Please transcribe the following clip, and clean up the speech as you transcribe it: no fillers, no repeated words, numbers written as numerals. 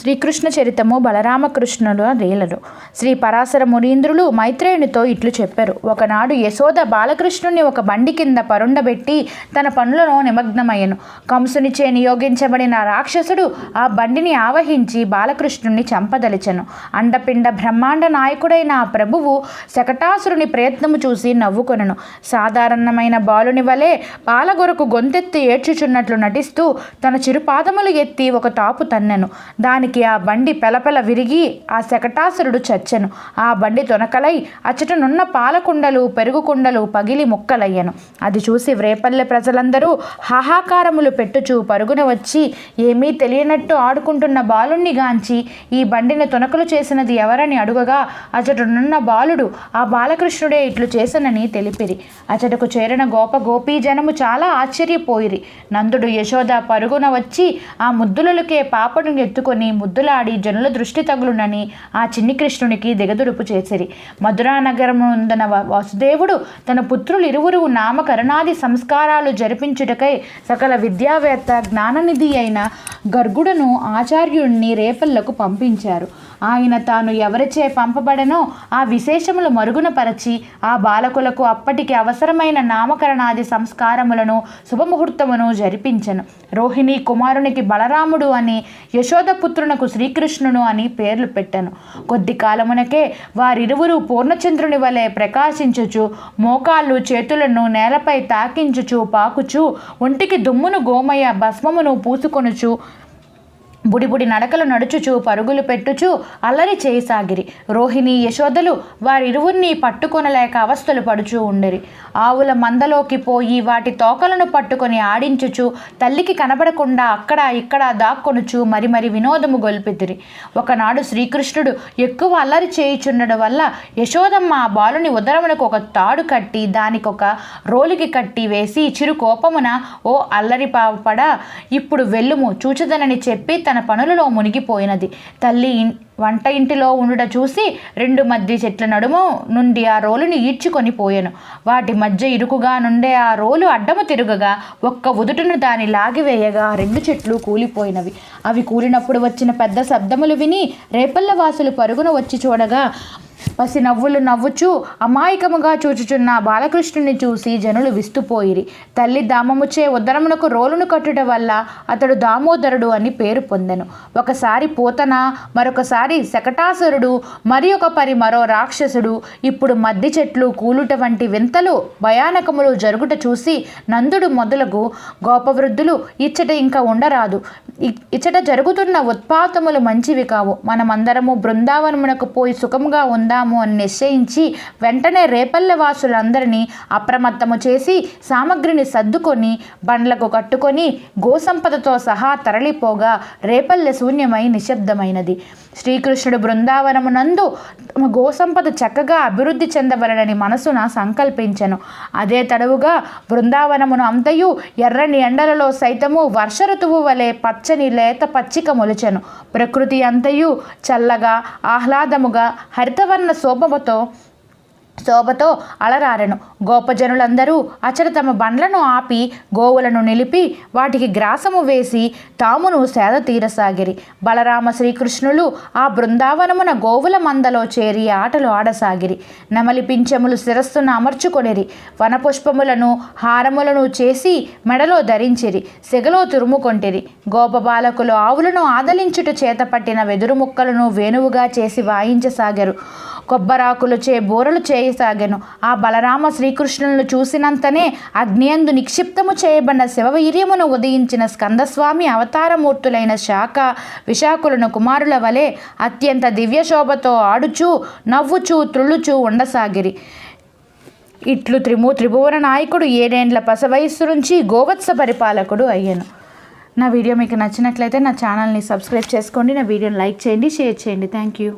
శ్రీకృష్ణ చరితము బలరామకృష్ణుల లీలలు. శ్రీ పరాశర మునీంద్రులు మైత్రేయునితో ఇట్లు చెప్పారు. ఒకనాడు యశోద బాలకృష్ణుని ఒక బండి కింద పరుండబెట్టి తన పనులను నిమగ్నమయ్యను. కంసునిచే నియోగించబడిన రాక్షసుడు ఆ బండిని ఆవహించి బాలకృష్ణుని చంపదలిచెను. అండపిండ బ్రహ్మాండ నాయకుడైన ఆ ప్రభువు శకటాసురుని ప్రయత్నము చూసి నవ్వుకొనెను. సాధారణమైన బాలుని వలె పాలగొరకు గొంతెత్తి ఏడ్చుచున్నట్లు నటిస్తూ తన చిరుపాదములు ఎత్తి ఒక తాపు తన్నెను. దానికి ఆ బండి పెలపెల విరిగి ఆ శకటాసురుడు చచ్చెను. ఆ బండి తొనకలై అచ్చటనున్న పాలకుండలు పెరుగు కుండలు పగిలి ముక్కలయ్యను. అది చూసి రేపల్లె ప్రజలందరూ హాహాకారములు పెట్టుచూ పరుగున వచ్చి ఏమీ తెలియనట్టు ఆడుకుంటున్న బాలుణ్ణి గాంచి ఈ బండిని తొనకలు చేసినది ఎవరని అడుగగా అచటనున్న బాలుడు ఆ బాలకృష్ణుడే ఇట్లు చేసనని తెలిపిరి. అచటకు చేరిన గోపీ జనము చాలా ఆశ్చర్యపోయిరి. నందుడు యశోద పరుగున వచ్చి ఆ ముద్దులకే పాపను ఎత్తుకొని ముద్దులాడి జనుల దృష్టి తగులునని ఆ చిన్ని కృష్ణునికి దిగదురుపు చేసిరి. మధురా నగరముందన వాసుదేవుడు తన పుత్రులు ఇరువురు నామకరణాది సంస్కారాలు జరిపించుటకై సకల విద్యావేత్త జ్ఞాననిధి అయిన గర్గుడను ఆచార్యుణ్ణి రేపల్లకు పంపించారు. ఆయన తాను ఎవరిచే పంపబడనో ఆ విశేషములు మరుగున పరచి ఆ బాలకులకు అప్పటికి అవసరమైన నామకరణాది సంస్కారములను శుభముహూర్తమును జరిపించెను. రోహిణి కుమారునికి బలరాముడు అని, యశోదపుత్రునకు శ్రీకృష్ణును అని పేర్లు పెట్టెను. కొద్ది కాలమునకే వారిరువురు పూర్ణచంద్రుని వలె ప్రకాశించుచు మోకాళ్ళు చేతులను నేలపై తాకించుచు పాకుచు ఒంటికి దుమ్మును గోమయ భస్మమును పూసుకొనుచు బుడిబుడి నడకలు నడుచుచు పరుగులు పెట్టుచు అల్లరి చేయసాగిరి. రోహిణి యశోదలు వారిరువురిని పట్టుకొనలేక అవస్థలు పడుచూ ఉండిరి. ఆవుల మందలోకి పోయి వాటి తోకలను పట్టుకొని ఆడించుచు తల్లికి కనబడకుండా అక్కడ ఇక్కడ దాక్కొనుచు మరి వినోదము గొల్పితిరి. ఒకనాడు శ్రీకృష్ణుడు ఎక్కువ అల్లరి చేయుచుండడం వల్ల యశోదమ్మ ఆ బాలుని ఉదరమునకు ఒక తాడు కట్టి దానికొక రోలికి కట్టి వేసి చిరు కోపమున ఓ అల్లరి పాపడా ఇప్పుడు వెళ్ళుము చూచదనని చెప్పి తన పనులలో మునిగిపోయినది. తల్లి వంట ఇంటిలో ఉండుట చూసి రెండు మధ్య చెట్ల నడుము నుండి ఆ రోలుని ఈడ్చుకొని పోయాను. వాటి మధ్య ఇరుకుగా నుండే ఆ రోలు అడ్డము తిరుగగా ఒక్క ఉదుటును దాని లాగివేయగా రెండు చెట్లు కూలిపోయినవి. అవి కూలినప్పుడు వచ్చిన పెద్ద శబ్దములు విని రేపల్ల వాసులు పరుగున వచ్చి చూడగా పసి నవ్వులు నవ్వుచూ అమాయకముగా చూచుచున్న బాలకృష్ణుని చూసి జనులు విస్తుపోయిరి. తల్లి దామముచే ఉదరమునకు రోలును కట్టుట వల్ల అతడు దామోదరుడు అని పేరు పొందెను. ఒకసారి పూతన, మరొకసారి శకటాసురుడు, మరి ఒక పరి మరో రాక్షసుడు, ఇప్పుడు మద్ది చెట్లు కూలుట వంటి వింతలు భయానకములు జరుగుట చూసి నందుడు మొదలగు గోపవృద్ధులు ఇచ్చట ఇంకా ఉండరాదు, ఇచ్చట జరుగుతున్న ఉత్పాతములు మంచివి కావు, మనమందరము బృందావనమునకు పోయి సుఖముగా ఉందాము అని నిశ్చయించి వెంటనే రేపల్లె వాసులందరినీ అప్రమత్తము చేసి సామగ్రిని సర్దుకొని బండ్లకు కట్టుకొని గోసంపదతో సహా తరలిపోగా రేపల్లె శూన్యమై నిశ్శబ్దమైనది. శ్రీకృష్ణుడు బృందావనమునందు గోసంపద చక్కగా అభివృద్ధి చెందవలనని మనసున సంకల్పించెను. అదే తడవుగా బృందావనమును అంతయు ఎర్రని ఎండలలో సైతము వర్ష ఋతువు వలె పచ్చని లేత పచ్చిక మొలిచెను. ప్రకృతి అంతయు చల్లగా ఆహ్లాదముగా హరితవర్ణ శోభతో అలరారెను. గోపజనులందరూ అచట తమ బండ్లను ఆపి గోవులను నిలిపి వాటికి గ్రాసము వేసి తామును సేద తీరసాగిరి. బలరామ శ్రీకృష్ణులు ఆ బృందావనమున గోవుల మందలో చేరి ఆటలు ఆడసాగిరి. నెమలి పింఛములు శిరస్సును అమర్చుకొనిరి. వనపుష్పములను హారములను చేసి మెడలో ధరించిరి. సెగలో తురుముకొంటిరి. గోపబాలకులు ఆవులను ఆదలించుట చేతపట్టిన వెదురు ముక్కలను వేణువుగా చేసి వాయించసాగారు. కొబ్బరాకులచే బోరలు చేయసాగాను. ఆ బలరామ శ్రీకృష్ణులను చూసినంతనే అగ్నియందు నిక్షిప్తము చేయబడిన శివవీర్యమును ఉదయించిన స్కందస్వామి అవతారమూర్తులైన శాఖ విశాఖులను కుమారుల వలె అత్యంత దివ్యశోభతో ఆడుచూ నవ్వుచూ త్రుళ్ళుచూ ఉండసాగిరి. ఇట్లు త్రిభువన నాయకుడు 7 ఏండ్ల పసవయస్సు నుంచి గోవత్స పరిపాలకుడు అయ్యాను. నా వీడియో మీకు నచ్చినట్లయితే నా ఛానల్ని సబ్స్క్రైబ్ చేసుకోండి. నా వీడియోని లైక్ చేయండి, షేర్ చేయండి. Thank you.